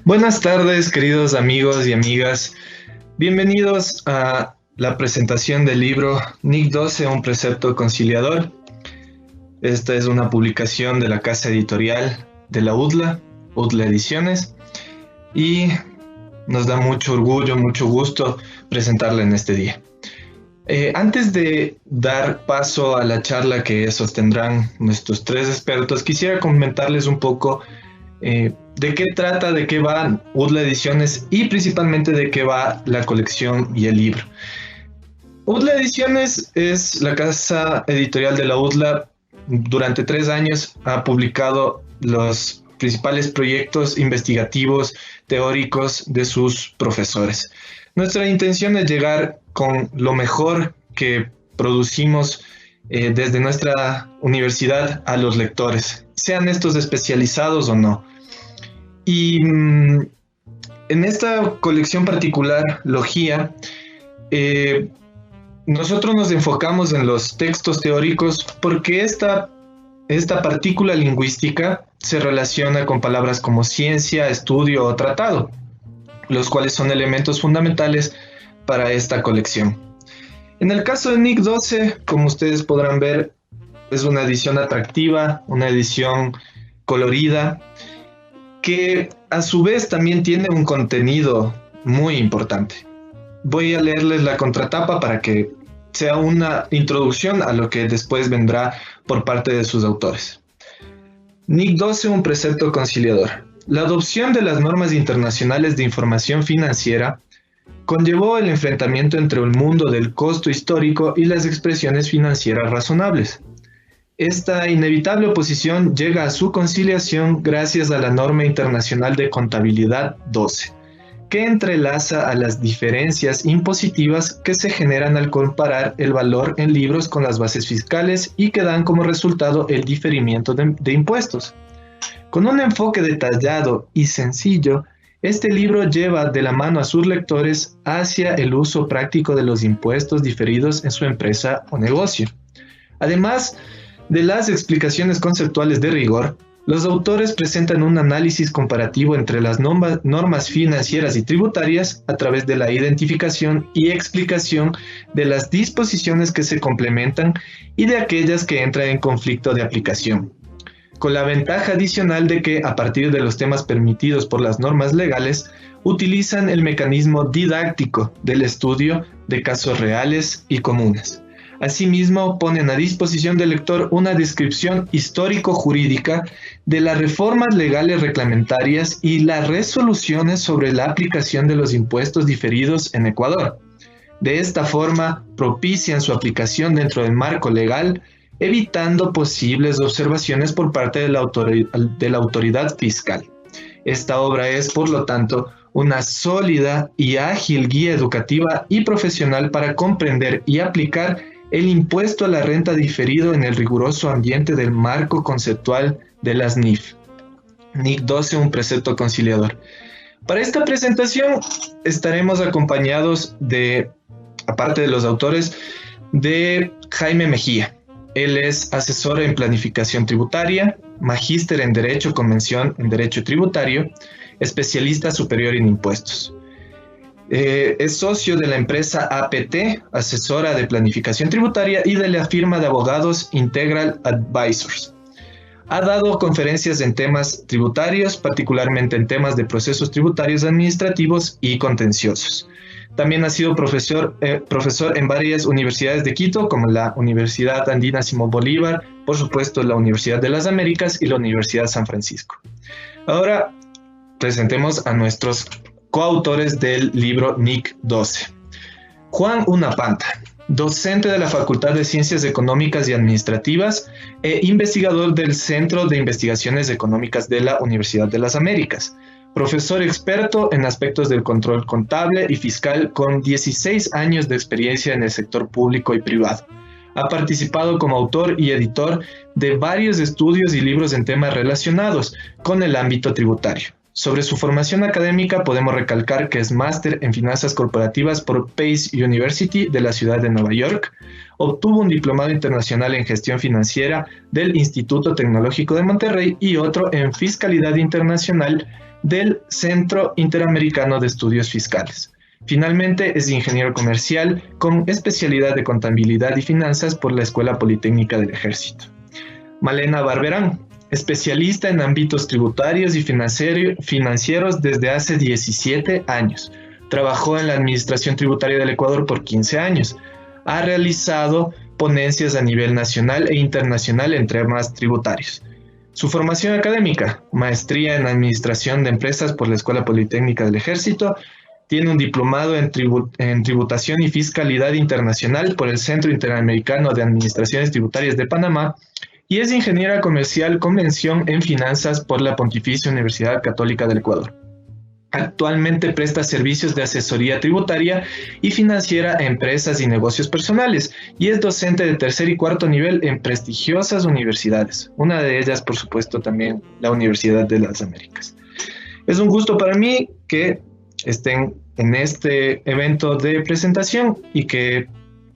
Buenas tardes, queridos amigos y amigas. Bienvenidos a la presentación del libro NIC 12, un precepto conciliador. Esta es una publicación de la casa editorial de la UDLA Ediciones, y nos da mucho orgullo, mucho gusto presentarla en este día. Antes de dar paso a la charla que sostendrán nuestros tres expertos, quisiera comentarles un poco de qué trata, de qué va UDLA Ediciones y principalmente de qué va la colección y el libro. UDLA Ediciones es la casa editorial de la UDLA. Durante 3 años ha publicado los principales proyectos investigativos, teóricos de sus profesores. Nuestra intención es llegar con lo mejor que producimos desde nuestra universidad a los lectores, sean estos especializados o no. Y en esta colección particular, Logía, nosotros nos enfocamos en los textos teóricos porque esta partícula lingüística se relaciona con palabras como ciencia, estudio o tratado, los cuales son elementos fundamentales para esta colección. En el caso de NIC 12, como ustedes podrán ver, es una edición atractiva, una edición colorida, que a su vez también tiene un contenido muy importante. Voy a leerles la contratapa para que sea una introducción a lo que después vendrá por parte de sus autores. NIC 12, un precepto conciliador. La adopción de las normas internacionales de información financiera conllevó el enfrentamiento entre el mundo del costo histórico y las expresiones financieras razonables. Esta inevitable oposición llega a su conciliación gracias a la norma internacional de contabilidad 12, que entrelaza a las diferencias impositivas que se generan al comparar el valor en libros con las bases fiscales y que dan como resultado el diferimiento de impuestos. Con un enfoque detallado y sencillo, este libro lleva de la mano a sus lectores hacia el uso práctico de los impuestos diferidos en su empresa o negocio. Además de las explicaciones conceptuales de rigor, los autores presentan un análisis comparativo entre las normas financieras y tributarias a través de la identificación y explicación de las disposiciones que se complementan y de aquellas que entran en conflicto de aplicación, con la ventaja adicional de que, a partir de los temas permitidos por las normas legales, utilizan el mecanismo didáctico del estudio de casos reales y comunes. Asimismo, ponen a disposición del lector una descripción histórico-jurídica de las reformas legales reglamentarias y las resoluciones sobre la aplicación de los impuestos diferidos en Ecuador. De esta forma, propician su aplicación dentro del marco legal, evitando posibles observaciones por parte de la autoridad fiscal. Esta obra es, por lo tanto, una sólida y ágil guía educativa y profesional para comprender y aplicar el impuesto a la renta diferido en el riguroso ambiente del marco conceptual de las NIF. NIC 12, un precepto conciliador. Para esta presentación estaremos acompañados de, aparte de los autores, de Jaime Mejía. Él es asesor en planificación tributaria, magíster en Derecho con mención en Derecho Tributario, especialista superior en impuestos. Es socio de la empresa APT, asesora de planificación tributaria, y de la firma de abogados Integral Advisors. Ha dado conferencias en temas tributarios, particularmente en temas de procesos tributarios administrativos y contenciosos. También ha sido profesor en varias universidades de Quito, como la Universidad Andina Simón Bolívar, por supuesto la Universidad de las Américas y la Universidad San Francisco. Ahora presentemos a nuestros coautores del libro NIC 12. Juan Unapanta, docente de la Facultad de Ciencias Económicas y Administrativas e investigador del Centro de Investigaciones Económicas de la Universidad de las Américas. Profesor experto en aspectos del control contable y fiscal con 16 años de experiencia en el sector público y privado. Ha participado como autor y editor de varios estudios y libros en temas relacionados con el ámbito tributario. Sobre su formación académica podemos recalcar que es máster en finanzas corporativas por Pace University de la ciudad de Nueva York. Obtuvo un diplomado internacional en gestión financiera del Instituto Tecnológico de Monterrey y otro en fiscalidad internacional del Centro Interamericano de Estudios Fiscales. Finalmente, es ingeniero comercial con especialidad de contabilidad y finanzas por la Escuela Politécnica del Ejército. Malena Barberán, especialista en ámbitos tributarios y financieros desde hace 17 años. Trabajó en la Administración Tributaria del Ecuador por 15 años. Ha realizado ponencias a nivel nacional e internacional en temas tributarios. Su formación académica, maestría en Administración de Empresas por la Escuela Politécnica del Ejército, tiene un diplomado en Tributación y Fiscalidad Internacional por el Centro Interamericano de Administraciones Tributarias de Panamá y es ingeniera comercial con mención en finanzas por la Pontificia Universidad Católica del Ecuador. Actualmente presta servicios de asesoría tributaria y financiera a empresas y negocios personales y es docente de tercer y cuarto nivel en prestigiosas universidades, una de ellas, por supuesto, también la Universidad de las Américas. Es un gusto para mí que estén en este evento de presentación y que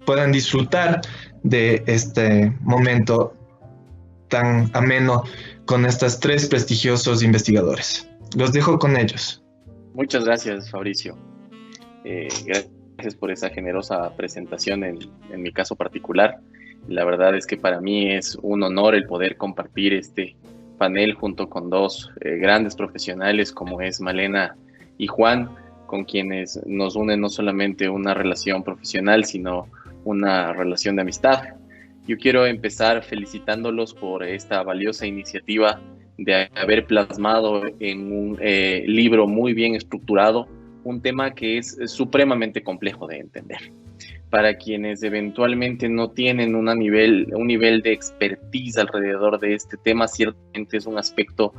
puedan disfrutar de este momento tan ameno con estos tres prestigiosos investigadores. Los dejo con ellos. Muchas gracias, Fabricio. Gracias por esa generosa presentación en mi caso particular. La verdad es que para mí es un honor el poder compartir este panel junto con dos grandes profesionales como es Malena y Juan, con quienes nos une no solamente una relación profesional, sino una relación de amistad. Yo quiero empezar felicitándolos por esta valiosa iniciativa de haber plasmado en un libro muy bien estructurado un tema que es supremamente complejo de entender. Para quienes eventualmente no tienen un nivel de expertise alrededor de este tema, ciertamente es un aspecto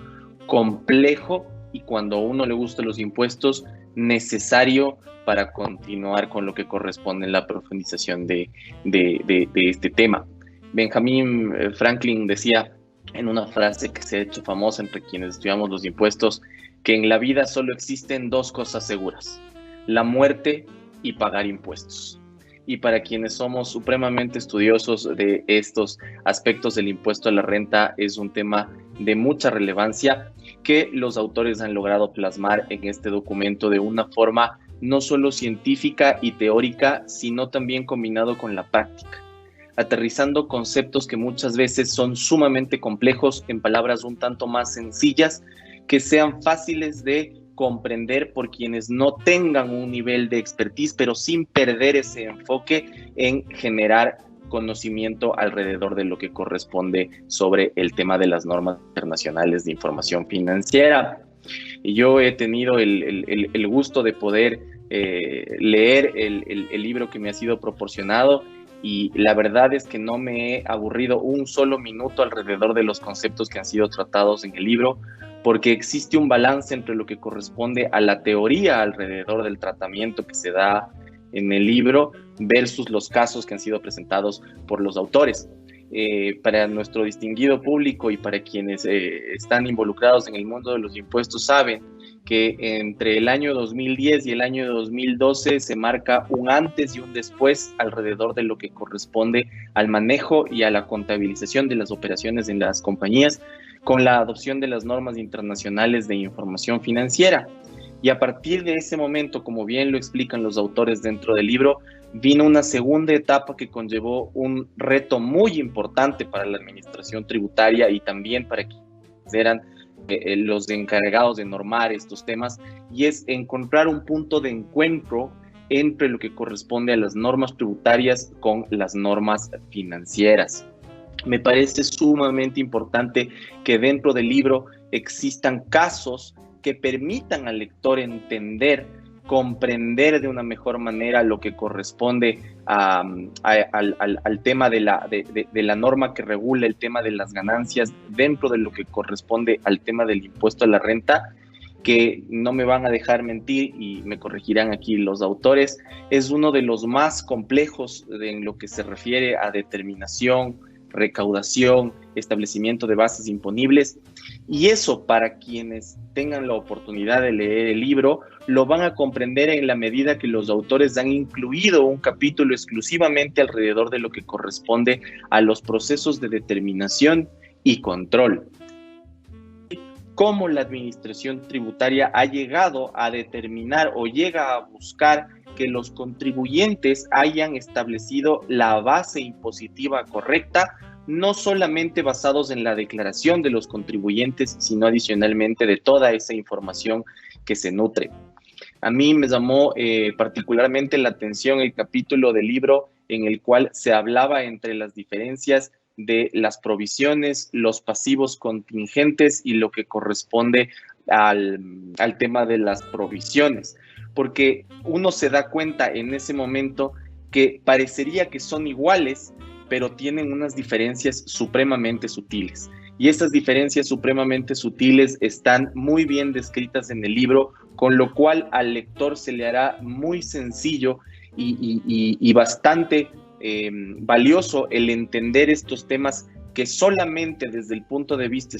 complejo y cuando a uno le gustan los impuestos, necesario para continuar con lo que corresponde en la profundización de este tema. Benjamin Franklin decía en una frase que se ha hecho famosa entre quienes estudiamos los impuestos, que en la vida solo existen dos cosas seguras, la muerte y pagar impuestos. Y para quienes somos supremamente estudiosos de estos aspectos del impuesto a la renta, es un tema de mucha relevancia que los autores han logrado plasmar en este documento de una forma no solo científica y teórica, sino también combinado con la práctica, aterrizando conceptos que muchas veces son sumamente complejos en palabras un tanto más sencillas, que sean fáciles de comprender por quienes no tengan un nivel de expertise, pero sin perder ese enfoque en generar conocimiento alrededor de lo que corresponde sobre el tema de las normas internacionales de información financiera. Y yo he tenido el gusto de poder leer el libro que me ha sido proporcionado y la verdad es que no me he aburrido un solo minuto alrededor de los conceptos que han sido tratados en el libro, porque existe un balance entre lo que corresponde a la teoría alrededor del tratamiento que se da en el libro versus los casos que han sido presentados por los autores. Para nuestro distinguido público y para quienes están involucrados en el mundo de los impuestos saben que entre el año 2010 y el año 2012 se marca un antes y un después alrededor de lo que corresponde al manejo y a la contabilización de las operaciones en las compañías con la adopción de las normas internacionales de información financiera. Y a partir de ese momento, como bien lo explican los autores dentro del libro, vino una segunda etapa que conllevó un reto muy importante para la administración tributaria y también para quienes eran los encargados de normar estos temas, y es encontrar un punto de encuentro entre lo que corresponde a las normas tributarias con las normas financieras. Me parece sumamente importante que dentro del libro existan casos que permitan al lector entender, comprender de una mejor manera lo que corresponde al tema de la norma que regula el tema de las ganancias dentro de lo que corresponde al tema del impuesto a la renta, que no me van a dejar mentir y me corregirán aquí los autores, es uno de los más complejos en lo que se refiere a determinación, recaudación, establecimiento de bases imponibles. Y eso, para quienes tengan la oportunidad de leer el libro, lo van a comprender en la medida que los autores han incluido un capítulo exclusivamente alrededor de lo que corresponde a los procesos de determinación y control. Cómo la administración tributaria ha llegado a determinar o llega a buscar que los contribuyentes hayan establecido la base impositiva correcta, no solamente basados en la declaración de los contribuyentes, sino adicionalmente de toda esa información que se nutre. A mí me llamó particularmente la atención el capítulo del libro en el cual se hablaba entre las diferencias de las provisiones, los pasivos contingentes y lo que corresponde al tema de las provisiones, porque uno se da cuenta en ese momento que parecería que son iguales, pero tienen unas diferencias supremamente sutiles. Y esas diferencias supremamente sutiles están muy bien descritas en el libro, con lo cual al lector se le hará muy sencillo y bastante valioso el entender estos temas que solamente desde el punto de vista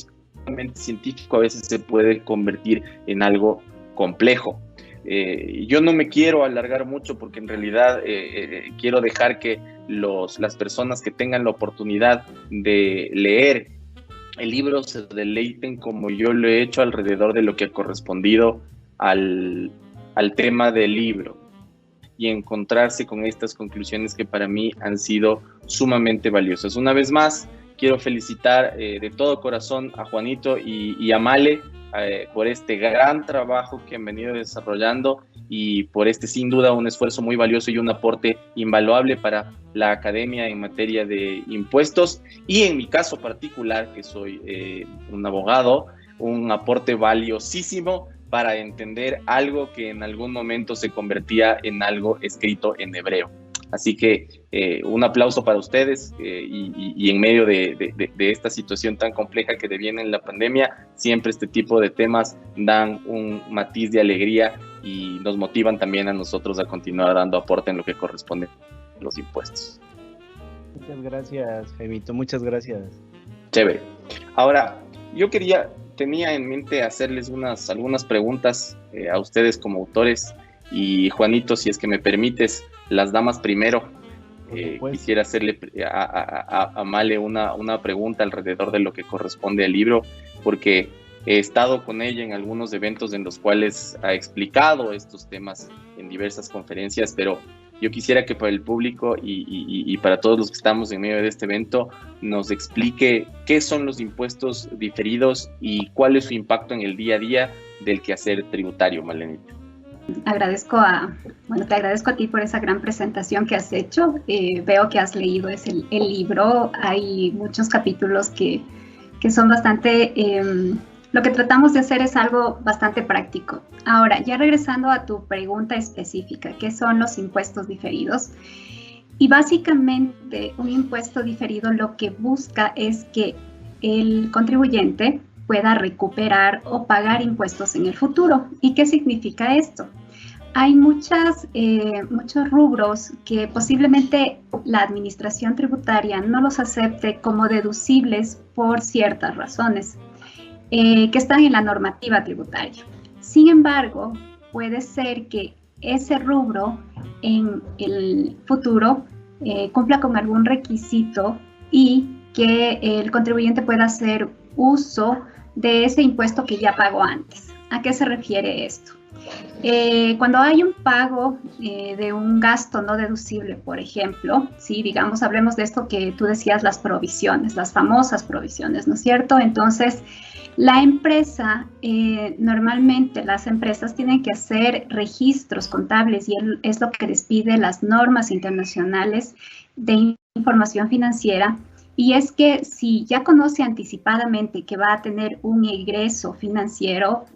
científico a veces se puede convertir en algo complejo. Yo no me quiero alargar mucho porque en realidad quiero dejar que las personas que tengan la oportunidad de leer el libro se deleiten como yo lo he hecho alrededor de lo que ha correspondido al tema del libro y encontrarse con estas conclusiones que para mí han sido sumamente valiosas. Una vez más, quiero felicitar de todo corazón a Juanito y a Male por este gran trabajo que han venido desarrollando y por este, sin duda, un esfuerzo muy valioso y un aporte invaluable para la academia en materia de impuestos y en mi caso particular, que soy un abogado, un aporte valiosísimo para entender algo que en algún momento se convertía en algo escrito en hebreo. Así que un aplauso para ustedes y en medio de esta situación tan compleja que deviene en la pandemia, siempre este tipo de temas dan un matiz de alegría y nos motivan también a nosotros a continuar dando aporte en lo que corresponde a los impuestos. Muchas gracias, Jaimito, muchas gracias. Chévere. Ahora, yo tenía en mente hacerles algunas preguntas a ustedes como autores y Juanito, si es que me permites, las damas primero. Quisiera hacerle a Male una pregunta alrededor de lo que corresponde al libro, porque he estado con ella en algunos eventos en los cuales ha explicado estos temas en diversas conferencias, pero yo quisiera que para el público y para todos los que estamos en medio de este evento nos explique qué son los impuestos diferidos y cuál es su impacto en el día a día del quehacer tributario, Malenita. Te agradezco a ti por esa gran presentación que has hecho. Veo que has leído el libro. Hay muchos capítulos que son bastante... lo que tratamos de hacer es algo bastante práctico. Ahora, ya regresando a tu pregunta específica, ¿qué son los impuestos diferidos? Y básicamente un impuesto diferido lo que busca es que el contribuyente pueda recuperar o pagar impuestos en el futuro. ¿Y qué significa esto? Hay muchos rubros que posiblemente la administración tributaria no los acepte como deducibles por ciertas razones que están en la normativa tributaria. Sin embargo, puede ser que ese rubro en el futuro cumpla con algún requisito y que el contribuyente pueda hacer uso de ese impuesto que ya pagó antes. ¿A qué se refiere esto? Cuando hay un pago de un gasto no deducible, por ejemplo, ¿sí? Digamos, hablemos de esto que tú decías, las provisiones, las famosas provisiones, ¿no es cierto? Entonces, la empresa, normalmente las empresas tienen que hacer registros contables y es lo que les pide las normas internacionales de información financiera. Y es que si ya conoce anticipadamente que va a tener un egreso financiero,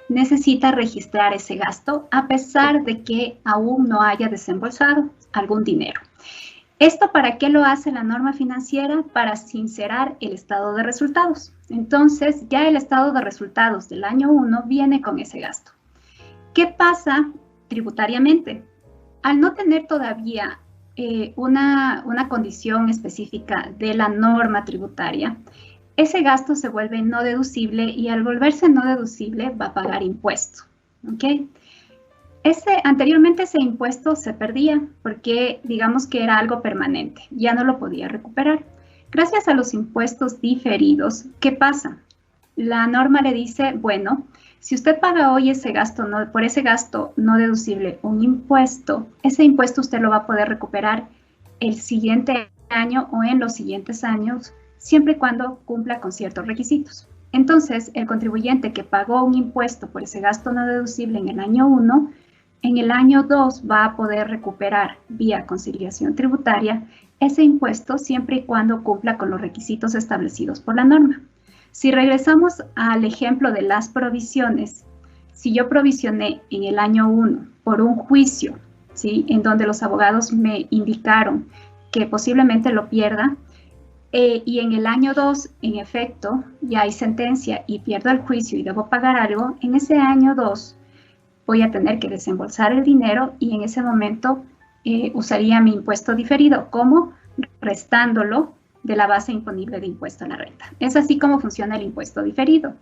necesita registrar ese gasto a pesar de que aún no haya desembolsado algún dinero. ¿Esto para qué lo hace la norma financiera? Para sincerar el estado de resultados. Entonces, ya el estado de resultados del año 1 viene con ese gasto. ¿Qué pasa tributariamente? Al no tener todavía una condición específica de la norma tributaria, ese gasto se vuelve no deducible y al volverse no deducible va a pagar impuesto. ¿Okay? Anteriormente ese impuesto se perdía porque digamos que era algo permanente, ya no lo podía recuperar. Gracias a los impuestos diferidos, ¿qué pasa? La norma le dice, bueno, si usted paga hoy ese gasto, por ese gasto no deducible un impuesto, ese impuesto usted lo va a poder recuperar el siguiente año o en los siguientes años, siempre y cuando cumpla con ciertos requisitos. Entonces, el contribuyente que pagó un impuesto por ese gasto no deducible en el año 1, en el año 2 va a poder recuperar vía conciliación tributaria ese impuesto siempre y cuando cumpla con los requisitos establecidos por la norma. Si regresamos al ejemplo de las provisiones, si yo provisioné en el año 1 por un juicio, ¿sí?, en donde los abogados me indicaron que posiblemente lo pierda, y en el año 2, en efecto, ya hay sentencia y pierdo el juicio y debo pagar algo, en ese año 2 voy a tener que desembolsar el dinero y en ese momento usaría mi impuesto diferido, como restándolo de la base imponible de impuesto a la renta. Es así como funciona el impuesto diferido.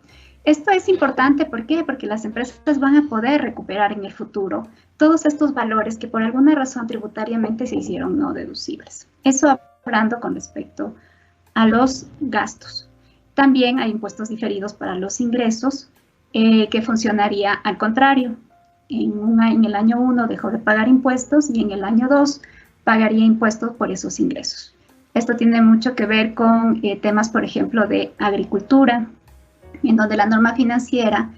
Esto es importante, ¿por qué? Porque las empresas van a poder recuperar en el futuro todos estos valores que por alguna razón tributariamente se hicieron no deducibles. Eso hablando con respecto a los gastos. También hay impuestos diferidos para los ingresos, que funcionaría al contrario. En el año 1 dejó de pagar impuestos y en el año 2 pagaría impuestos por esos ingresos. Esto tiene mucho que ver con temas, por ejemplo, de agricultura, en donde la norma financiera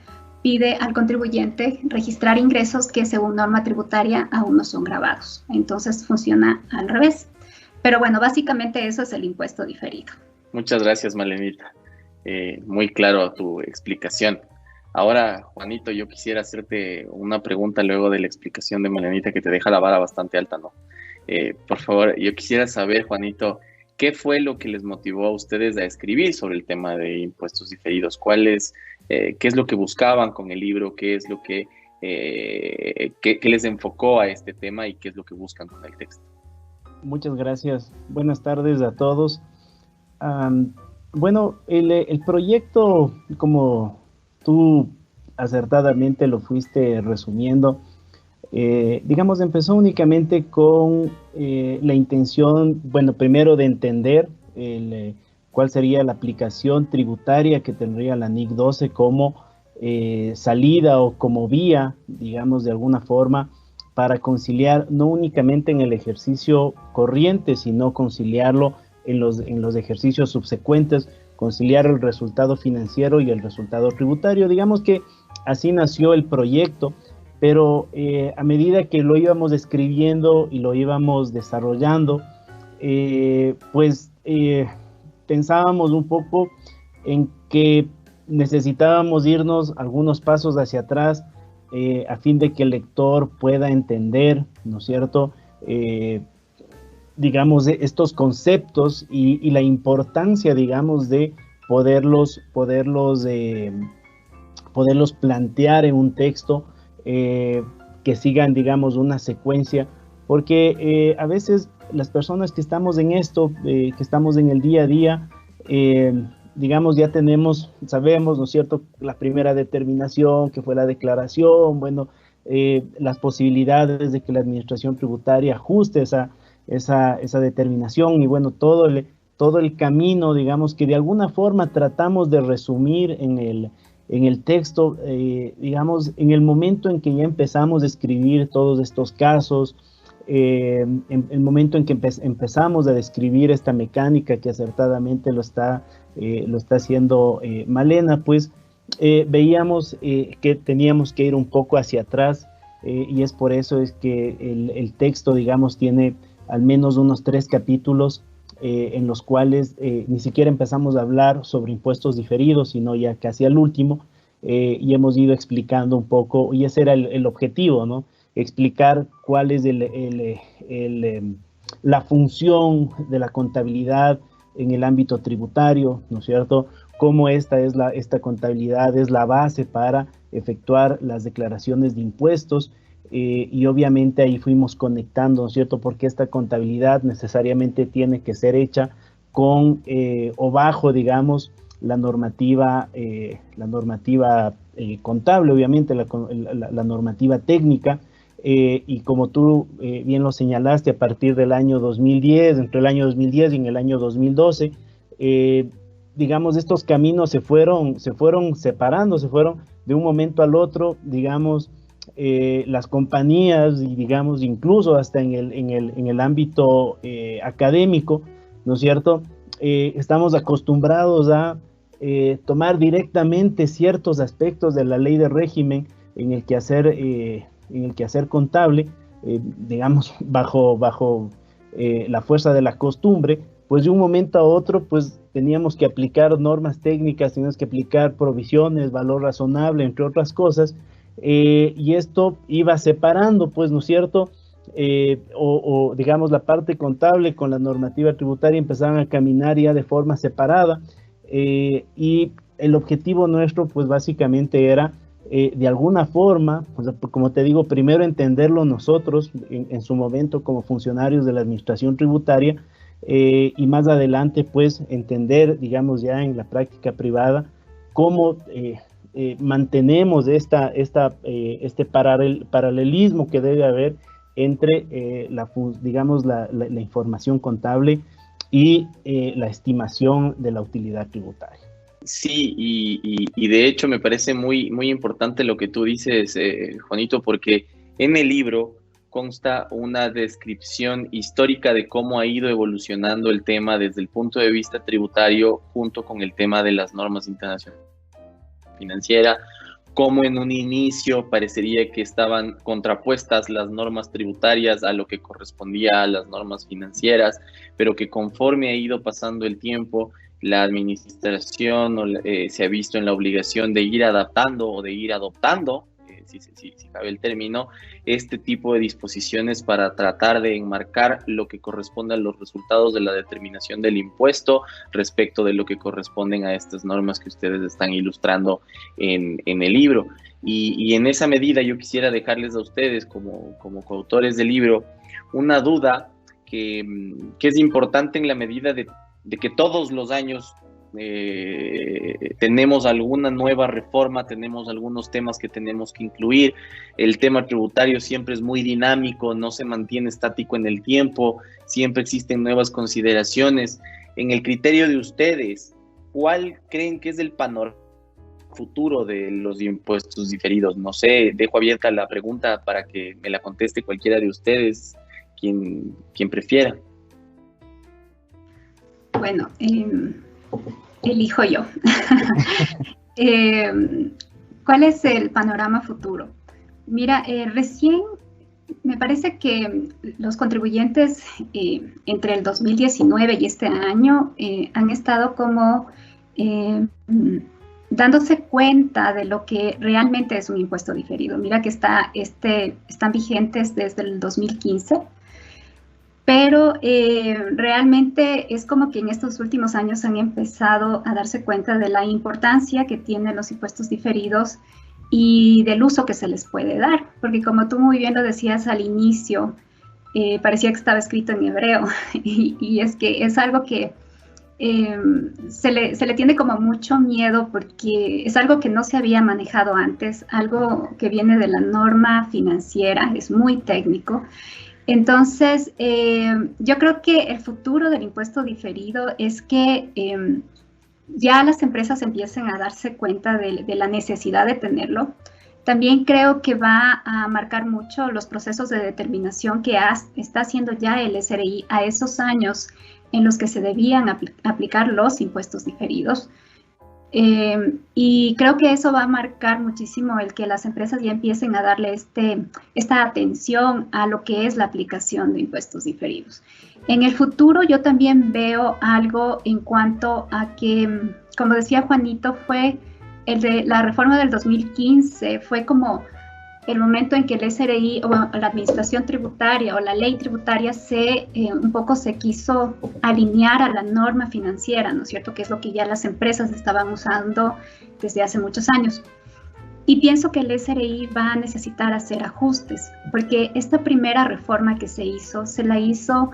pide al contribuyente registrar ingresos que según norma tributaria aún no son gravados. Entonces funciona al revés. Pero bueno, básicamente eso es el impuesto diferido. Muchas gracias, Malenita. Muy claro tu explicación. Ahora, Juanito, yo quisiera hacerte una pregunta luego de la explicación de Malenita, que te deja la vara bastante alta, ¿no? Por favor, yo quisiera saber, Juanito, ¿qué fue lo que les motivó a ustedes a escribir sobre el tema de impuestos diferidos? ¿Qué es lo que buscaban con el libro? ¿Qué es lo que les enfocó a este tema y qué es lo que buscan con el texto? Muchas gracias. Buenas tardes a todos. Bueno, el proyecto, como tú acertadamente lo fuiste resumiendo, digamos, empezó únicamente con la intención, bueno, primero de entender cuál sería la aplicación tributaria que tendría la NIC 12 como salida o como vía, digamos, de alguna forma, para conciliar no únicamente en el ejercicio corriente, sino conciliarlo en los ejercicios subsecuentes, conciliar el resultado financiero y el resultado tributario. Digamos que así nació el proyecto, pero a medida que lo íbamos escribiendo y lo íbamos desarrollando, pensábamos un poco en que necesitábamos irnos algunos pasos hacia atrás, a fin de que el lector pueda entender, ¿no es cierto?, digamos, estos conceptos y la importancia, digamos, de poderlos plantear en un texto que sigan, digamos, una secuencia, porque a veces las personas que estamos en esto, que estamos en el día a día, digamos, ya sabemos, ¿no es cierto?, la primera determinación, que fue la declaración, bueno, las posibilidades de que la administración tributaria ajuste esa determinación y, bueno, todo el camino, digamos, que de alguna forma tratamos de resumir en el texto, digamos, en el momento en que ya empezamos a escribir todos estos casos, en el momento en que empezamos a describir esta mecánica que acertadamente lo está haciendo Malena, pues veíamos que teníamos que ir un poco hacia atrás, y es por eso es que el texto, digamos, tiene al menos unos 3 capítulos en los cuales ni siquiera empezamos a hablar sobre impuestos diferidos, sino ya casi al último, y hemos ido explicando un poco, y ese era el objetivo, ¿no? Explicar cuál es la función de la contabilidad en el ámbito tributario, ¿no es cierto? Cómo esta contabilidad es la base para efectuar las declaraciones de impuestos, y obviamente ahí fuimos conectando, ¿no es cierto? Porque esta contabilidad necesariamente tiene que ser hecha con o bajo, digamos, la normativa contable, obviamente la normativa técnica, y como tú bien lo señalaste, a partir del año 2010, entre el año 2010 y en el año 2012, digamos, estos caminos se fueron separando, se fueron de un momento al otro, digamos, las compañías, y digamos, incluso hasta en el ámbito académico, ¿no es cierto? Estamos acostumbrados a tomar directamente ciertos aspectos de la ley de régimen en el quehacer contable, digamos, bajo la fuerza de la costumbre, pues de un momento a otro, pues teníamos que aplicar normas técnicas, teníamos que aplicar provisiones, valor razonable, entre otras cosas, y esto iba separando, pues, ¿no es cierto?, digamos, la parte contable con la normativa tributaria empezaban a caminar ya de forma separada, y el objetivo nuestro, pues, básicamente era, de alguna forma, pues, como te digo, primero entenderlo nosotros en su momento como funcionarios de la administración tributaria, y más adelante, pues, entender, digamos, ya en la práctica privada, cómo mantenemos este paralelismo que debe haber entre, digamos, la información contable y la estimación de la utilidad tributaria. Sí, y de hecho me parece muy, muy importante lo que tú dices, Juanito, porque en el libro consta una descripción histórica de cómo ha ido evolucionando el tema desde el punto de vista tributario junto con el tema de las normas internacionales financieras, cómo en un inicio parecería que estaban contrapuestas las normas tributarias a lo que correspondía a las normas financieras, pero que conforme ha ido pasando el tiempo, la administración se ha visto en la obligación de ir adaptando o de ir adoptando, si cabe el término, este tipo de disposiciones para tratar de enmarcar lo que corresponde a los resultados de la determinación del impuesto respecto de lo que corresponden a estas normas que ustedes están ilustrando en el libro. Y en esa medida yo quisiera dejarles a ustedes como coautores del libro una duda que es importante en la medida de que todos los años tenemos alguna nueva reforma, tenemos algunos temas que tenemos que incluir. El tema tributario siempre es muy dinámico, no se mantiene estático en el tiempo, siempre existen nuevas consideraciones. En el criterio de ustedes, ¿cuál creen que es el panorama futuro de los impuestos diferidos? No sé, dejo abierta la pregunta para que me la conteste cualquiera de ustedes, quien prefiera. Bueno, elijo yo. ¿Cuál es el panorama futuro? Mira, recién me parece que los contribuyentes entre el 2019 y este año han estado como dándose cuenta de lo que realmente es un impuesto diferido. Mira que están vigentes desde el 2015. Pero realmente es como que en estos últimos años han empezado a darse cuenta de la importancia que tienen los impuestos diferidos y del uso que se les puede dar. Porque como tú muy bien lo decías al inicio, parecía que estaba escrito en hebreo y es que es algo que se le tiene como mucho miedo porque es algo que no se había manejado antes, algo que viene de la norma financiera, es muy técnico. Entonces, yo creo que el futuro del impuesto diferido es que ya las empresas empiecen a darse cuenta de la necesidad de tenerlo. También creo que va a marcar mucho los procesos de determinación que está haciendo ya el SRI a esos años en los que se debían aplicar los impuestos diferidos. Y creo que eso va a marcar muchísimo el que las empresas ya empiecen a darle esta atención a lo que es la aplicación de impuestos diferidos. En el futuro yo también veo algo en cuanto a que, como decía Juanito, fue la reforma del 2015, fue como el momento en que el SRI o la administración tributaria o la ley tributaria un poco se quiso alinear a la norma financiera, ¿no es cierto? Que es lo que ya las empresas estaban usando desde hace muchos años. Y pienso que el SRI va a necesitar hacer ajustes, porque esta primera reforma que se la hizo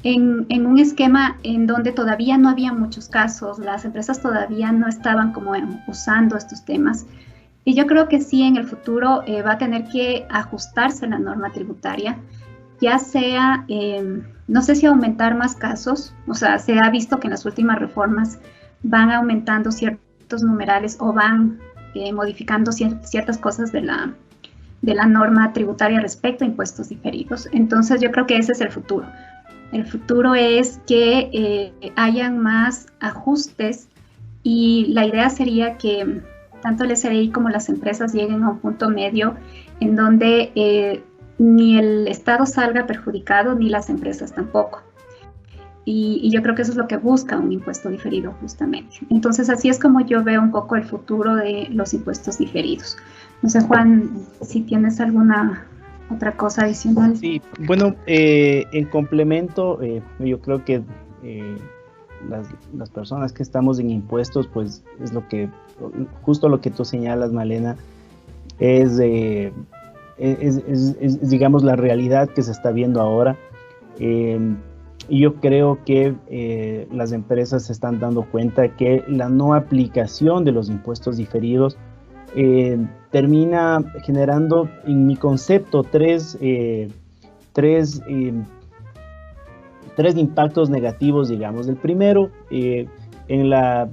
en un esquema en donde todavía no había muchos casos, las empresas todavía no estaban como usando estos temas. Y yo creo que sí, en el futuro va a tener que ajustarse la norma tributaria, ya sea, no sé si aumentar más casos, o sea, se ha visto que en las últimas reformas van aumentando ciertos numerales o van modificando ciertas cosas de la norma tributaria respecto a impuestos diferidos. Entonces yo creo que ese es el futuro. El futuro es que hayan más ajustes y la idea sería que tanto el SRI como las empresas lleguen a un punto medio en donde ni el Estado salga perjudicado ni las empresas tampoco. Y yo creo que eso es lo que busca un impuesto diferido justamente. Entonces así es como yo veo un poco el futuro de los impuestos diferidos. No sé, Juan, si tienes alguna otra cosa adicional. Sí, bueno, en complemento, yo creo que las personas que estamos en impuestos, pues es justo lo que tú señalas, Malena, es digamos la realidad que se está viendo ahora. Y yo creo que las empresas se están dando cuenta que la no aplicación de los impuestos diferidos termina generando, en mi concepto, tres impactos negativos, digamos. El primero, en la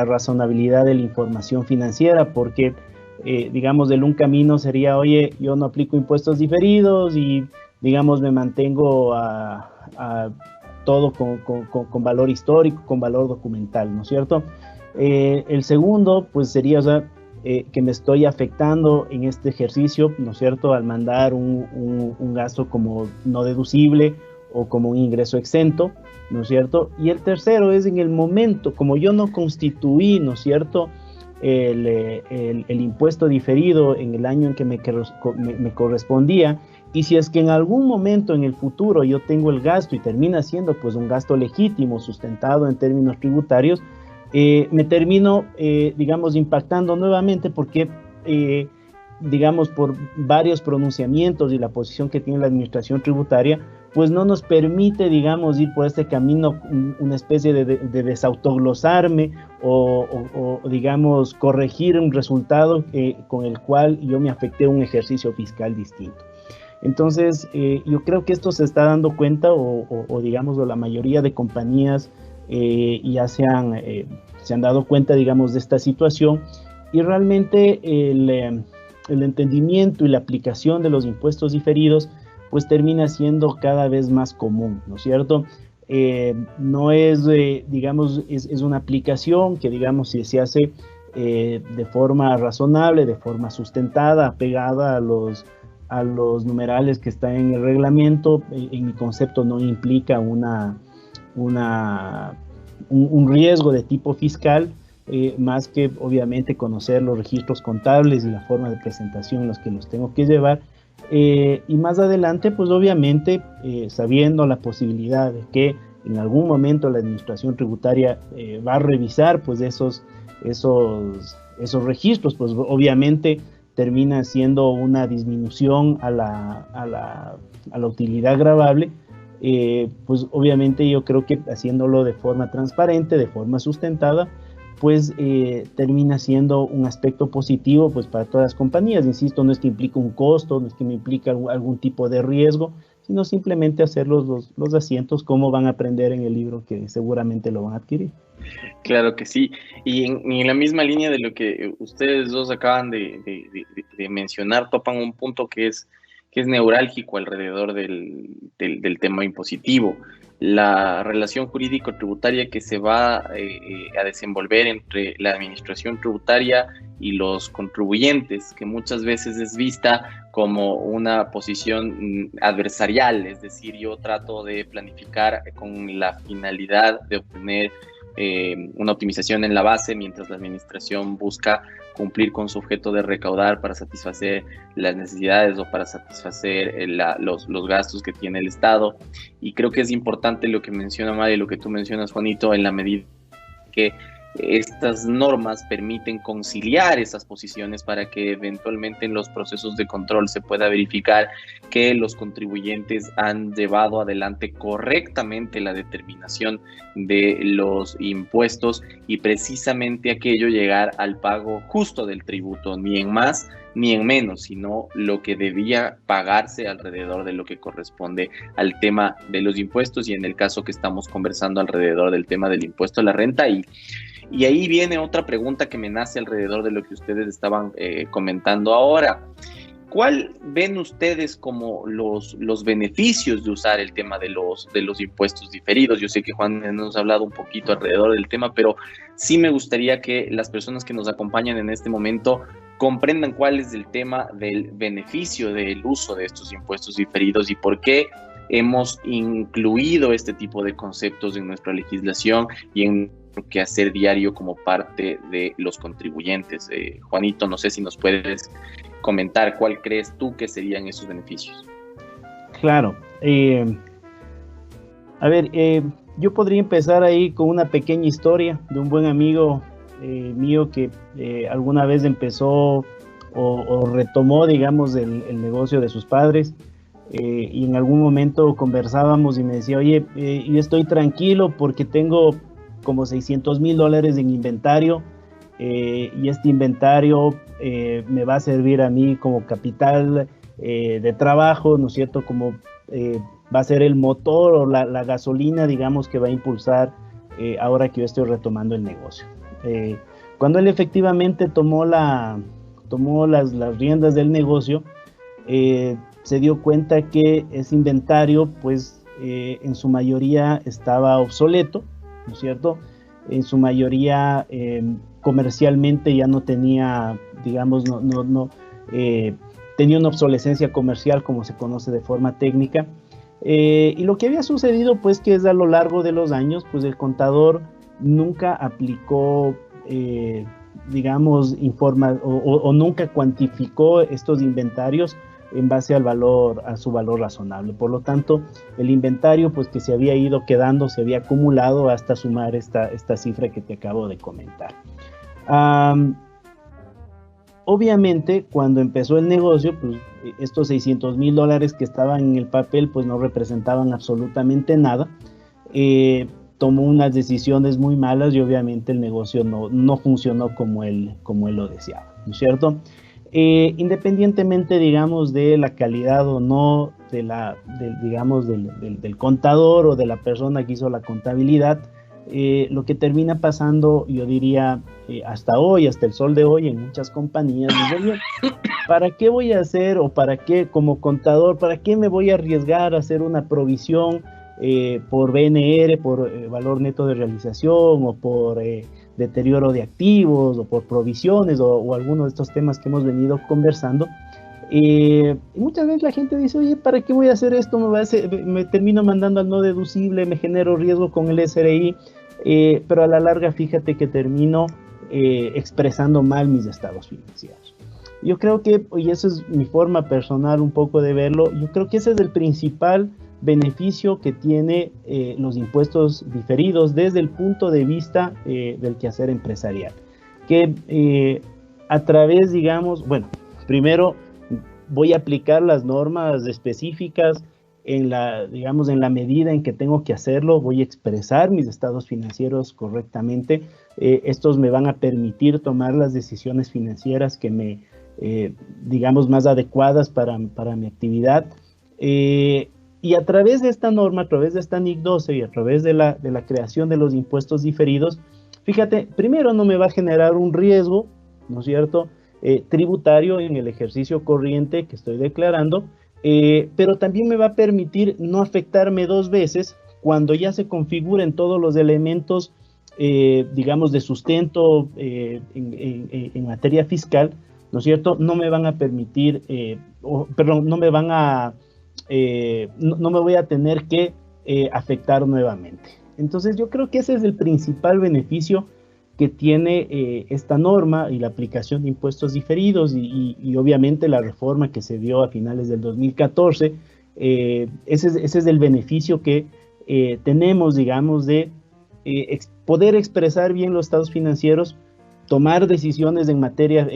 razonabilidad de la información financiera, porque, digamos, un camino sería, oye, yo no aplico impuestos diferidos y, digamos, me mantengo a todo con valor histórico, con valor documental, ¿no es cierto? El segundo, pues sería, o sea, que me estoy afectando en este ejercicio, ¿no es cierto?, al mandar un gasto como no deducible o como un ingreso exento, ¿no es cierto? Y el tercero es en el momento, como yo no constituí, ¿no es cierto?, el impuesto diferido en el año en que me correspondía, y si es que en algún momento en el futuro yo tengo el gasto y termina siendo pues un gasto legítimo, sustentado en términos tributarios, me termino, digamos, impactando nuevamente porque, digamos, por varios pronunciamientos y la posición que tiene la administración tributaria, pues no nos permite, digamos, ir por este camino, una especie de desautoglosarme o, digamos, corregir un resultado con el cual yo me afecté a un ejercicio fiscal distinto. Entonces, yo creo que esto se está dando cuenta o digamos, la mayoría de compañías ya se han dado cuenta, digamos, de esta situación, y realmente el entendimiento y la aplicación de los impuestos diferidos pues termina siendo cada vez más común, ¿no es cierto? No es, digamos, es una aplicación que, digamos, si se hace de forma razonable, de forma sustentada, apegada a los numerales que están en el reglamento, en mi concepto no implica un riesgo de tipo fiscal, más que obviamente conocer los registros contables y la forma de presentación en los que los tengo que llevar, y más adelante pues obviamente sabiendo la posibilidad de que en algún momento la administración tributaria va a revisar pues esos registros, pues obviamente termina siendo una disminución a la utilidad gravable. Pues obviamente yo creo que haciéndolo de forma transparente, de forma sustentada, pues termina siendo un aspecto positivo pues para todas las compañías. Insisto, no es que implique un costo, no es que me implique algún tipo de riesgo, sino simplemente hacer los asientos como van a aprender en el libro, que seguramente lo van a adquirir. Claro que sí, y en la misma línea de lo que ustedes dos acaban de mencionar, topan un punto que es neurálgico alrededor del tema impositivo, la relación jurídico-tributaria que se va a desenvolver entre la administración tributaria y los contribuyentes, que muchas veces es vista como una posición adversarial, es decir, yo trato de planificar con la finalidad de obtener una optimización en la base, mientras la administración busca cumplir con su objeto de recaudar para satisfacer las necesidades o para satisfacer los gastos que tiene el Estado. Y creo que es importante lo que menciona Mari y lo que tú mencionas, Juanito, en la medida que estas normas permiten conciliar esas posiciones para que eventualmente en los procesos de control se pueda verificar que los contribuyentes han llevado adelante correctamente la determinación de los impuestos y precisamente aquello llegar al pago justo del tributo, ni en más ni en menos, sino lo que debía pagarse alrededor de lo que corresponde al tema de los impuestos y en el caso que estamos conversando alrededor del tema del impuesto a la renta. Y ahí viene otra pregunta que me nace alrededor de lo que ustedes estaban comentando ahora. ¿Cuál ven ustedes como los beneficios de usar el tema de los impuestos diferidos? Yo sé que Juan nos ha hablado un poquito alrededor del tema, pero sí me gustaría que las personas que nos acompañan en este momento comprendan cuál es el tema del beneficio del uso de estos impuestos diferidos y por qué hemos incluido este tipo de conceptos en nuestra legislación y en que hacer diario como parte de los contribuyentes. Juanito, no sé si nos puedes comentar cuál crees tú que serían esos beneficios. Claro. Yo podría empezar ahí con una pequeña historia de un buen amigo mío que alguna vez empezó o retomó, digamos, el negocio de sus padres. Y en algún momento conversábamos y me decía, oye, yo estoy tranquilo porque tengo como $600,000 en inventario y este inventario me va a servir a mí como capital de trabajo, ¿no es cierto? Como va a ser el motor o la gasolina, digamos, que va a impulsar ahora que yo estoy retomando el negocio. Cuando él efectivamente tomó las riendas del negocio, se dio cuenta que ese inventario, pues, en su mayoría estaba obsoleto, ¿no es cierto? En su mayoría comercialmente ya no tenía, digamos, tenía una obsolescencia comercial, como se conoce de forma técnica. Y lo que había sucedido, pues, que es a lo largo de los años, pues el contador nunca aplicó, digamos, o nunca cuantificó estos inventarios en base a su valor razonable. Por lo tanto, el inventario, pues, que se había ido quedando, se había acumulado hasta sumar esta cifra que te acabo de comentar. Obviamente, cuando empezó el negocio, pues, estos $600,000 que estaban en el papel, pues no representaban absolutamente nada. Tomó unas decisiones muy malas y obviamente el negocio no funcionó como él lo deseaba, ¿no es cierto? Independientemente, digamos, de la calidad o no del contador o de la persona que hizo la contabilidad, lo que termina pasando, yo diría, hasta el sol de hoy, en muchas compañías, ¿para qué voy a hacer o para qué, como contador, para qué me voy a arriesgar a hacer una provisión por BNR, por valor neto de realización o por deterioro de activos o por provisiones o alguno de estos temas que hemos venido conversando? Y muchas veces la gente dice, oye, ¿para qué voy a hacer esto? Me termino mandando al no deducible, me genero riesgo con el SRI, pero a la larga fíjate que termino expresando mal mis estados financieros. Yo creo que, y esa es mi forma personal un poco de verlo, yo creo que ese es el principal beneficio que tiene los impuestos diferidos desde el punto de vista del quehacer empresarial, que a través, digamos, bueno, primero voy a aplicar las normas específicas en la medida en que tengo que hacerlo, voy a expresar mis estados financieros correctamente. Estos me van a permitir tomar las decisiones financieras que digamos, más adecuadas para mi actividad. Y a través de esta norma, a través de esta NIC 12 y a través de la creación de los impuestos diferidos, fíjate, primero no me va a generar un riesgo, ¿no es cierto?, tributario en el ejercicio corriente que estoy declarando, pero también me va a permitir no afectarme dos veces cuando ya se configuren todos los elementos, digamos, de sustento en materia fiscal, ¿no es cierto? No me van a permitir, no me voy a tener que afectar nuevamente. Entonces yo creo que ese es el principal beneficio que tiene esta norma y la aplicación de impuestos diferidos y obviamente la reforma que se dio a finales del 2014. Ese es el beneficio que tenemos, digamos, de poder expresar bien los estados financieros, tomar decisiones en materia,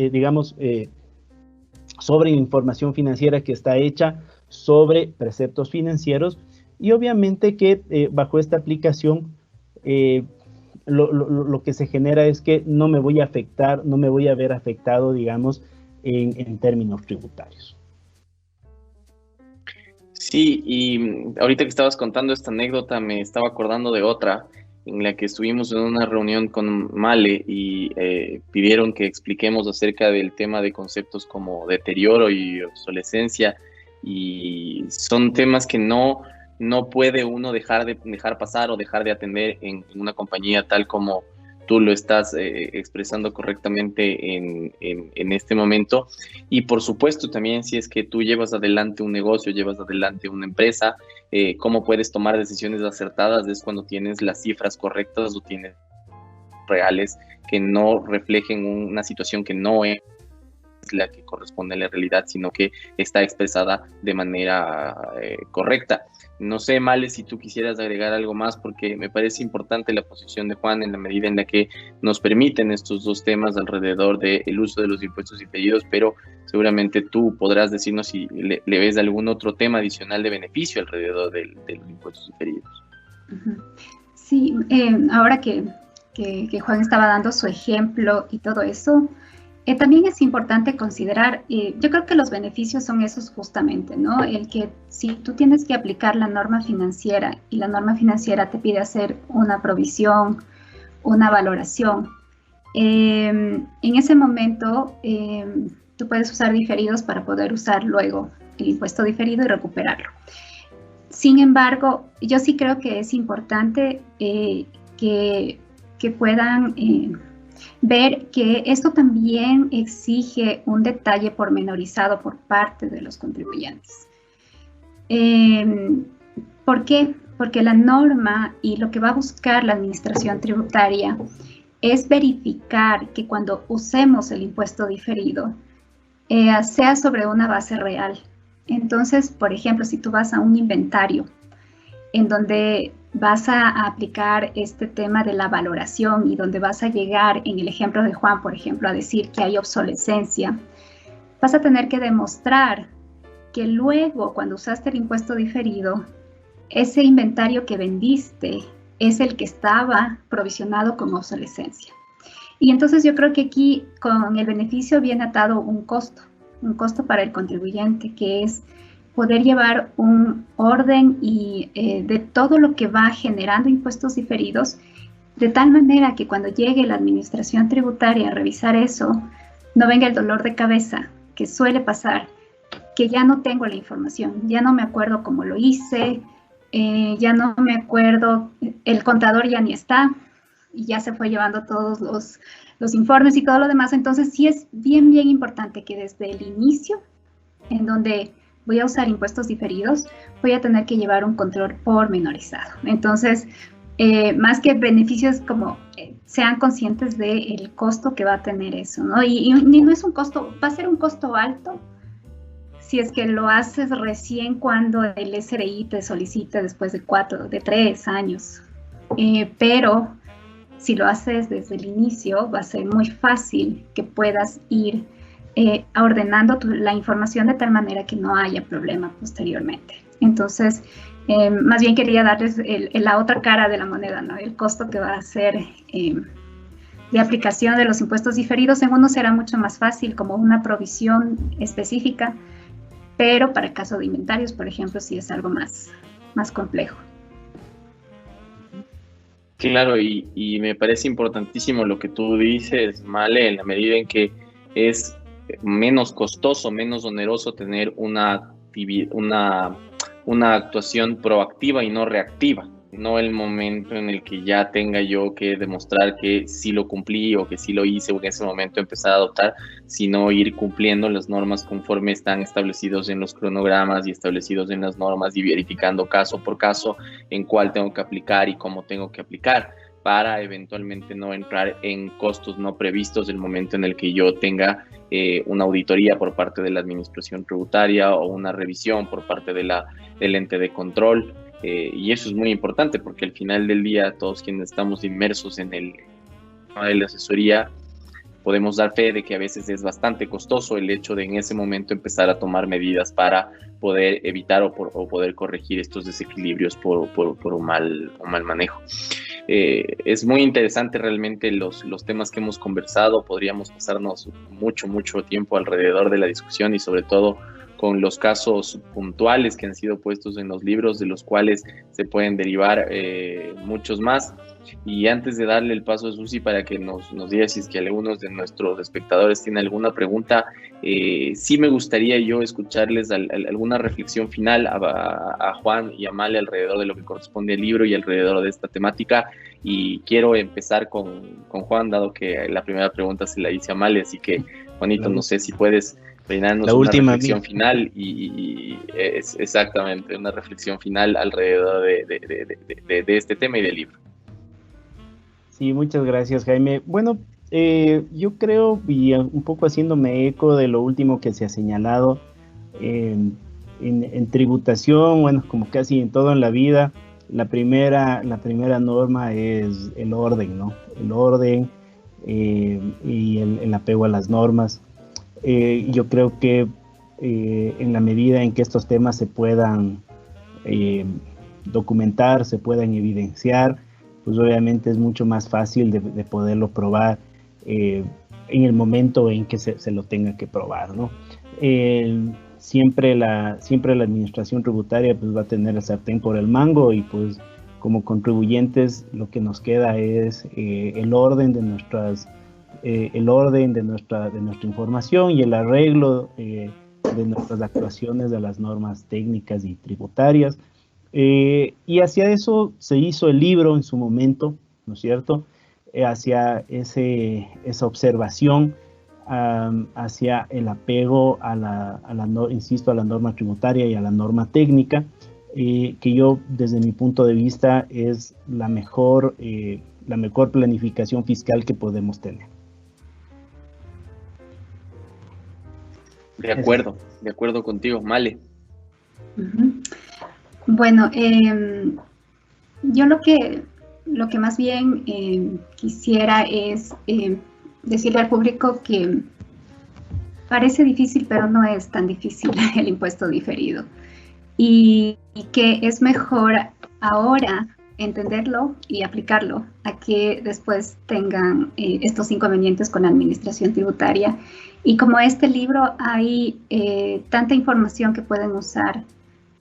sobre información financiera que está hecha sobre preceptos financieros, y obviamente que bajo esta aplicación lo que se genera es que no me voy a ver afectado, digamos, en términos tributarios. Sí, y ahorita que estabas contando esta anécdota me estaba acordando de otra en la que estuvimos en una reunión con Male y pidieron que expliquemos acerca del tema de conceptos como deterioro y obsolescencia, y son temas que no puede uno dejar pasar o dejar de atender en una compañía tal como tú lo estás expresando correctamente en este momento. Y por supuesto también si es que tú llevas adelante un negocio, llevas adelante una empresa, cómo puedes tomar decisiones acertadas es cuando tienes las cifras correctas o tienes reales que no reflejen una situación que no es la que corresponde a la realidad, sino que está expresada de manera correcta. No sé, Male, si tú quisieras agregar algo más, porque me parece importante la posición de Juan en la medida en la que nos permiten estos dos temas alrededor del uso de los impuestos diferidos, pero seguramente tú podrás decirnos si le ves algún otro tema adicional de beneficio alrededor de los impuestos diferidos. Sí, ahora que Juan estaba dando su ejemplo y todo eso, también es importante considerar, yo creo que los beneficios son esos justamente, ¿no? El que si tú tienes que aplicar la norma financiera y la norma financiera te pide hacer una provisión, una valoración, en ese momento tú puedes usar diferidos para poder usar luego el impuesto diferido y recuperarlo. Sin embargo, yo sí creo que es importante que puedan ver que esto también exige un detalle pormenorizado por parte de los contribuyentes. ¿Por qué? Porque la norma y lo que va a buscar la administración tributaria es verificar que cuando usemos el impuesto diferido sea sobre una base real. Entonces, por ejemplo, si tú vas a un inventario en donde vas a aplicar este tema de la valoración y donde vas a llegar, en el ejemplo de Juan, por ejemplo, a decir que hay obsolescencia, vas a tener que demostrar que luego, cuando usaste el impuesto diferido, ese inventario que vendiste es el que estaba provisionado como obsolescencia. Y entonces yo creo que aquí con el beneficio viene atado un costo para el contribuyente, que es poder llevar un orden y de todo lo que va generando impuestos diferidos, de tal manera que cuando llegue la administración tributaria a revisar eso, no venga el dolor de cabeza que suele pasar, que ya no tengo la información, ya no me acuerdo cómo lo hice, ya no me acuerdo, el contador ya ni está y ya se fue llevando todos los informes y todo lo demás. Entonces sí es bien importante que desde el inicio, en donde voy a usar impuestos diferidos, voy a tener que llevar un control pormenorizado. Entonces, más que beneficios, como sean conscientes del costo que va a tener eso, ¿no? Y no es un costo, va a ser un costo alto si es que lo haces recién cuando el SRI te solicite después de 3 años. Pero si lo haces desde el inicio, va a ser muy fácil que puedas ir ordenando la información de tal manera que no haya problema posteriormente. Entonces, más bien quería darles la otra cara de la moneda, ¿no? El costo que va a ser de aplicación de los impuestos diferidos. En uno será mucho más fácil, como una provisión específica, pero para el caso de inventarios, por ejemplo, sí es algo más complejo. Claro, y me parece importantísimo lo que tú dices, Male, en la medida en que es menos costoso, menos oneroso tener una actuación proactiva y no reactiva, no el momento en el que ya tenga yo que demostrar que sí lo cumplí o que sí lo hice o en ese momento empezar a adoptar, sino ir cumpliendo las normas conforme están establecidos en los cronogramas y establecidos en las normas y verificando caso por caso en cuál tengo que aplicar y cómo tengo que aplicar, para eventualmente no entrar en costos no previstos el momento en el que yo tenga una auditoría por parte de la administración tributaria o una revisión por parte del ente de control y eso es muy importante porque al final del día todos quienes estamos inmersos en el tema de la asesoría podemos dar fe de que a veces es bastante costoso el hecho de en ese momento empezar a tomar medidas para poder evitar o poder corregir estos desequilibrios por un mal manejo. Es muy interesante realmente los temas que hemos conversado. Podríamos pasarnos mucho tiempo alrededor de la discusión y sobre todo con los casos puntuales que han sido puestos en los libros, de los cuales se pueden derivar muchos más. Y antes de darle el paso a Susi para que nos diga si es que algunos de nuestros espectadores tienen alguna pregunta, sí me gustaría yo escucharles alguna reflexión final a Juan y a Male alrededor de lo que corresponde al libro y alrededor de esta temática. Y quiero empezar con Juan, dado que la primera pregunta se la hice a Male, así que Juanito, no sé si puedes brindarnos una reflexión final y es exactamente una reflexión final alrededor de este tema y del libro. Sí, muchas gracias, Jaime. Bueno, yo creo, y un poco haciéndome eco de lo último que se ha señalado, en tributación, bueno, como casi en todo en la vida, la primera norma es el orden, ¿no? El orden y el apego a las normas. Yo creo que en la medida en que estos temas se puedan documentar, se puedan evidenciar, pues obviamente es mucho más fácil de poderlo probar en el momento en que se lo tenga que probar, ¿no? Siempre la administración tributaria pues va a tener el sartén por el mango y pues como contribuyentes lo que nos queda es el orden de nuestra información y el arreglo de nuestras actuaciones de las normas técnicas y tributarias. Y hacia eso se hizo el libro en su momento, ¿no es cierto? Hacia esa observación, hacia el apego insisto, a la norma tributaria y a la norma técnica, que yo, desde mi punto de vista, es la mejor planificación fiscal que podemos tener. De acuerdo contigo, Male. Bueno, yo lo que más bien quisiera es decirle al público que parece difícil, pero no es tan difícil el impuesto diferido. Y que es mejor ahora entenderlo y aplicarlo a que después tengan estos inconvenientes con la administración tributaria. Y como este libro hay tanta información que pueden usar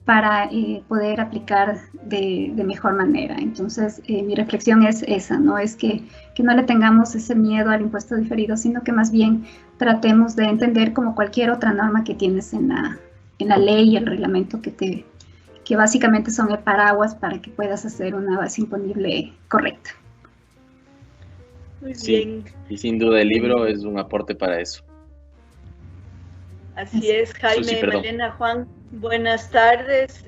para poder aplicar de mejor manera. Entonces, mi reflexión es esa, ¿no? Es que no le tengamos ese miedo al impuesto diferido, sino que más bien tratemos de entender como cualquier otra norma que tienes en la ley y el reglamento que básicamente son el paraguas para que puedas hacer una base imponible correcta. Muy Sí, bien. y sin duda el libro es un aporte para eso. Así es, Jaime, Susi, Malena, Juan, buenas tardes.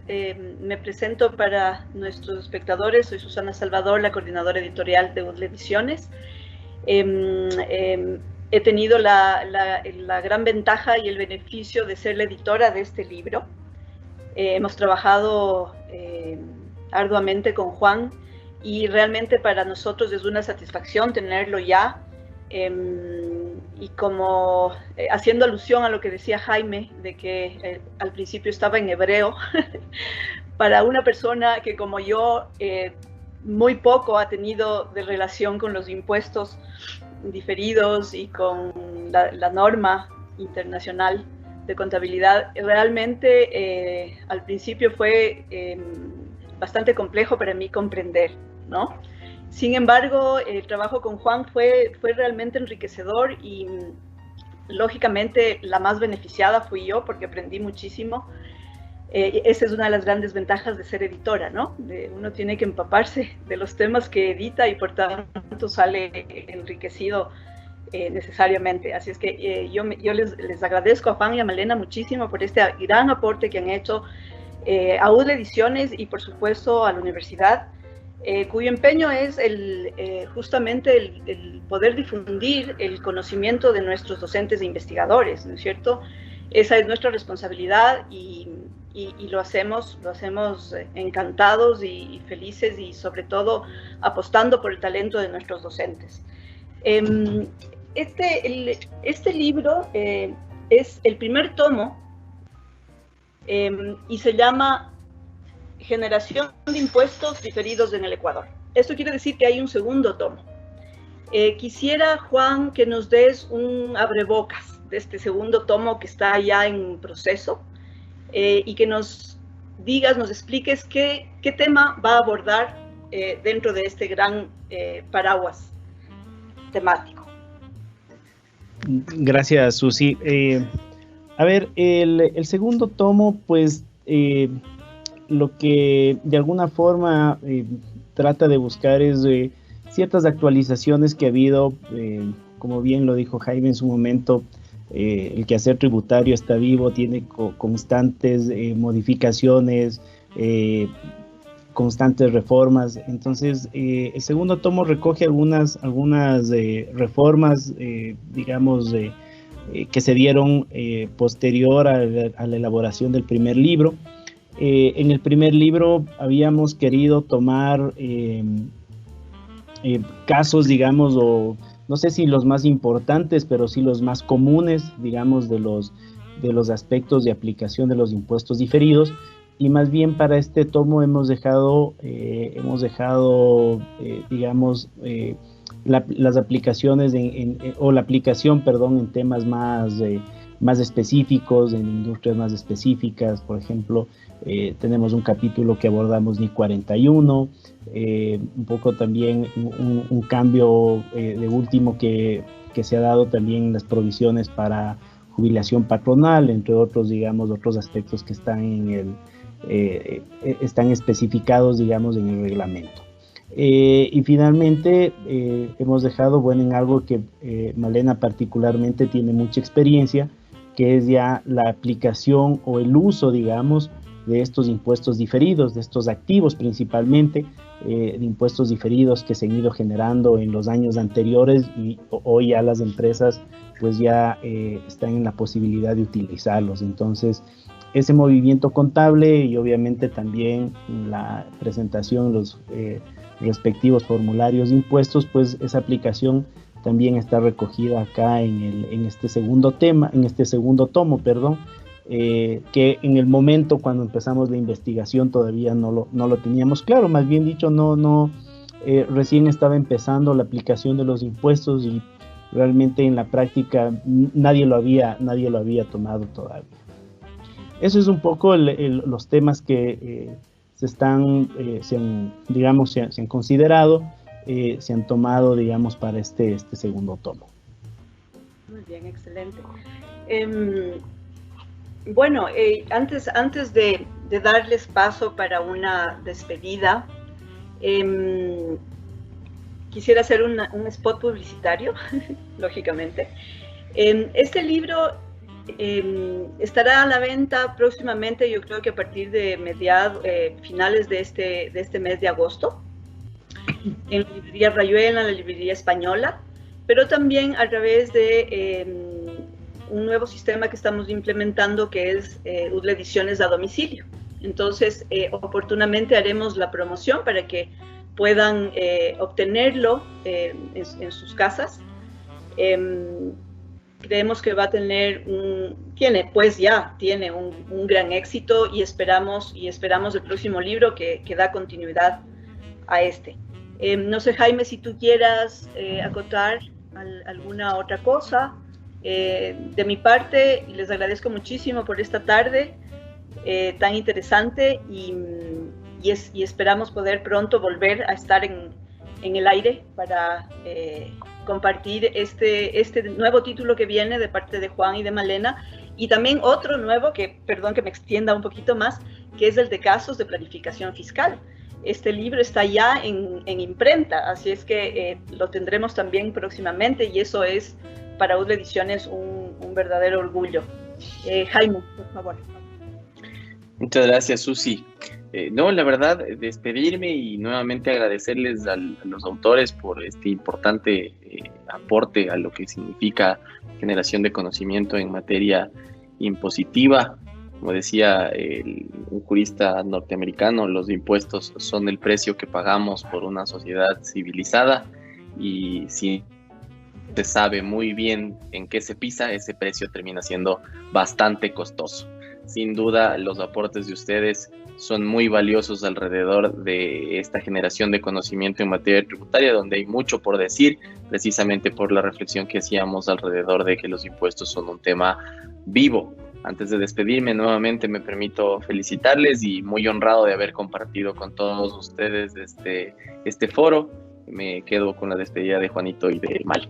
Me presento para nuestros espectadores. Soy Susana Salvador, la coordinadora editorial de UDLE Ediciones. He tenido la gran ventaja y el beneficio de ser la editora de este libro. Hemos trabajado arduamente con Juan y realmente para nosotros es una satisfacción tenerlo ya. Y como haciendo alusión a lo que decía Jaime, de que al principio estaba en hebreo, para una persona que como yo muy poco ha tenido de relación con los impuestos diferidos y con la norma internacional de contabilidad, realmente al principio fue bastante complejo para mí comprender, ¿no? Sin embargo, el trabajo con Juan fue realmente enriquecedor y lógicamente la más beneficiada fui yo porque aprendí muchísimo. Esa es una de las grandes ventajas de ser editora, ¿no? Uno tiene que empaparse de los temas que edita y por tanto sale enriquecido necesariamente. Así es que yo les agradezco a Juan y a Malena muchísimo por este gran aporte que han hecho a UDLE Ediciones y por supuesto a la universidad. Cuyo empeño es justamente el poder difundir el conocimiento de nuestros docentes e investigadores, ¿no es cierto? Esa es nuestra responsabilidad y y lo hacemos encantados y felices, y sobre todo apostando por el talento de nuestros docentes. Este libro es el primer tomo y se llama Generación de Impuestos Diferidos en el Ecuador. Esto quiere decir que hay un segundo tomo. Quisiera, Juan, que nos des un abrebocas de este segundo tomo que está ya en proceso, y que nos digas, nos expliques qué tema va a abordar dentro de este gran paraguas temático. Gracias, Susi. A ver, el segundo tomo, pues, lo que de alguna forma trata de buscar es ciertas actualizaciones que ha habido, como bien lo dijo Jaime en su momento. El quehacer tributario está vivo, tiene constantes modificaciones, constantes reformas. Entonces, el segundo tomo recoge algunas reformas, digamos, que se dieron posterior a la elaboración del primer libro. En el primer libro habíamos querido tomar casos, digamos, o no sé si los más importantes, pero sí los más comunes, digamos, de los aspectos de aplicación de los impuestos diferidos. Y más bien para este tomo hemos dejado digamos, las aplicaciones o la aplicación, perdón, en temas más específicos, en industrias más específicas. Por ejemplo, tenemos un capítulo que abordamos NIC 41, un poco también un cambio de último que se ha dado también en las provisiones para jubilación patronal, entre otros, digamos, otros aspectos que están están especificados, digamos, en el reglamento. Y finalmente hemos dejado, bueno, en algo que Malena particularmente tiene mucha experiencia, que es ya la aplicación o el uso, digamos, de estos impuestos diferidos, de estos activos principalmente, de impuestos diferidos que se han ido generando en los años anteriores, y hoy ya las empresas pues ya están en la posibilidad de utilizarlos. Entonces, ese movimiento contable y obviamente también la presentación, los respectivos formularios de impuestos, pues esa aplicación también está recogida acá en este segundo tomo, perdón, que en el momento cuando empezamos la investigación todavía no lo teníamos claro. Más bien dicho, recién estaba empezando la aplicación de los impuestos y realmente en la práctica nadie lo había tomado todavía. Eso es un poco los temas que se han considerado, se han tomado, digamos, para este segundo tomo. Muy bien, excelente. Bueno, antes de darles paso para una despedida, quisiera hacer un spot publicitario, lógicamente. Este libro estará a la venta próximamente, yo creo que a partir de finales de este mes de agosto, en la librería Rayuela, en la librería española, pero también a través de un nuevo sistema que estamos implementando, que es UDLA Ediciones a domicilio. Entonces, oportunamente haremos la promoción para que puedan obtenerlo en sus casas. Creemos que va a tiene un gran éxito, y esperamos el próximo libro que da continuidad a este. No sé, Jaime, si tú quieras acotar alguna otra cosa. De mi parte, les agradezco muchísimo por esta tarde tan interesante, y esperamos poder pronto volver a estar en el aire para compartir este nuevo título que viene de parte de Juan y de Malena, y también otro nuevo perdón que me extienda un poquito más, que es el de casos de planificación fiscal. Este libro está ya en imprenta, así es que lo tendremos también próximamente, y eso es para UDLA Ediciones un verdadero orgullo. Jaime, por favor. Muchas gracias, Susi. No, la verdad, despedirme y nuevamente agradecerles a los autores por este importante aporte a lo que significa generación de conocimiento en materia impositiva. Como decía un jurista norteamericano, los impuestos son el precio que pagamos por una sociedad civilizada, y si se sabe muy bien en qué se pisa, ese precio termina siendo bastante costoso. Sin duda, los aportes de ustedes son muy valiosos alrededor de esta generación de conocimiento en materia tributaria, donde hay mucho por decir, precisamente por la reflexión que hacíamos alrededor de que los impuestos son un tema vivo. Antes de despedirme, nuevamente me permito felicitarles y muy honrado de haber compartido con todos ustedes este foro. Me quedo con la despedida de Juanito y de Mal.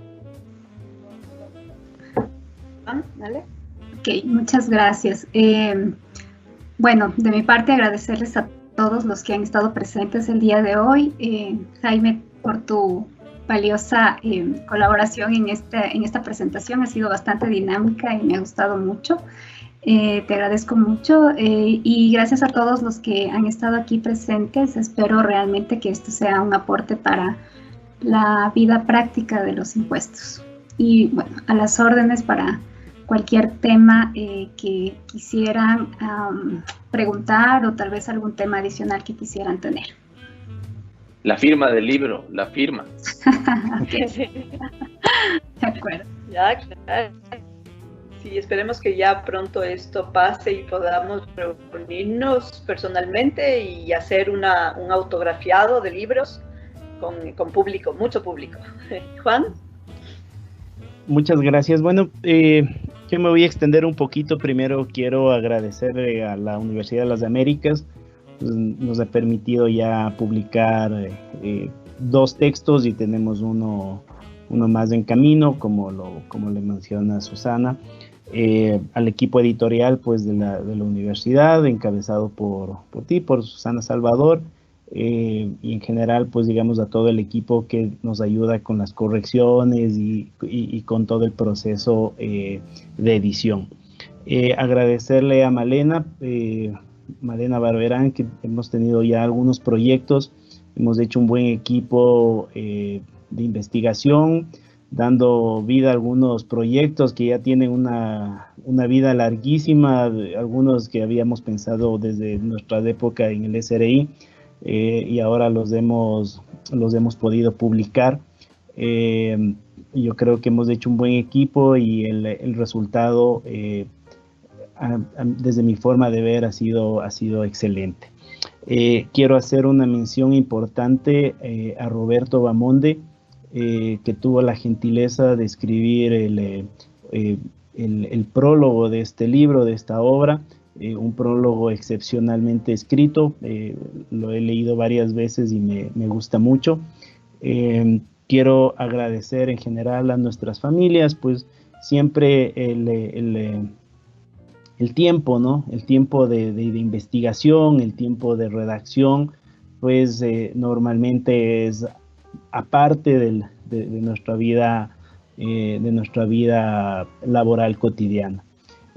¿Vale? Ok, muchas gracias. Bueno, de mi parte agradecerles a todos los que han estado presentes el día de hoy. Jaime, por tu valiosa colaboración en esta presentación, ha sido bastante dinámica y me ha gustado mucho. Te agradezco mucho y gracias a todos los que han estado aquí presentes. Espero realmente que esto sea un aporte para la vida práctica de los impuestos. Y bueno, a las órdenes para cualquier tema que quisieran preguntar, o tal vez algún tema adicional que quisieran tener. La firma del libro, la firma. De acuerdo. Ya, claro. Sí, esperemos que ya pronto esto pase y podamos reunirnos personalmente y hacer un autografiado de libros con público, mucho público. Juan. Muchas gracias. Bueno, yo me voy a extender un poquito. Primero quiero agradecer a la Universidad de las Américas. Pues, nos ha permitido ya publicar 2 textos y tenemos uno más en camino, como le menciona Susana. Al equipo editorial pues de la universidad, encabezado por ti, por Susana Salvador, y en general pues digamos a todo el equipo que nos ayuda con las correcciones y con todo el proceso de edición. Agradecerle a Malena Barberán, que hemos tenido ya algunos proyectos, hemos hecho un buen equipo de investigación, dando vida a algunos proyectos que ya tienen una vida larguísima, algunos que habíamos pensado desde nuestra época en el SRI, y ahora los hemos podido publicar. Yo creo que hemos hecho un buen equipo y el resultado, desde mi forma de ver, ha sido excelente. Quiero hacer una mención importante a Roberto Bamonde, que tuvo la gentileza de escribir el prólogo de este libro, de esta obra, un prólogo excepcionalmente escrito. Lo he leído varias veces y me gusta mucho. Quiero agradecer en general a nuestras familias, pues siempre el tiempo, ¿no? El tiempo de investigación, el tiempo de redacción, pues normalmente es aparte de nuestra vida laboral cotidiana.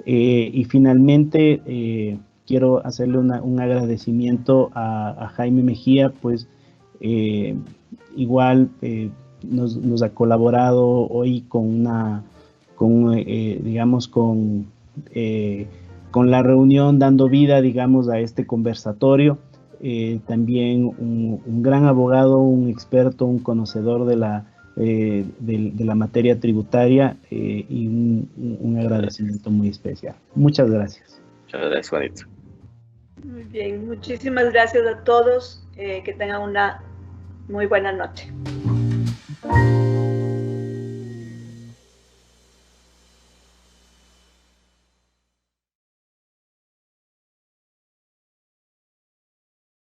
Y finalmente quiero hacerle un agradecimiento a Jaime Mejía, pues igual nos ha colaborado hoy con la reunión, dando vida, digamos, a este conversatorio. También un gran abogado, un experto, un conocedor de la materia tributaria, y un agradecimiento muy especial. Muchas gracias. Muchas gracias, Juanito. Muy bien, muchísimas gracias a todos. Que tengan una muy buena noche.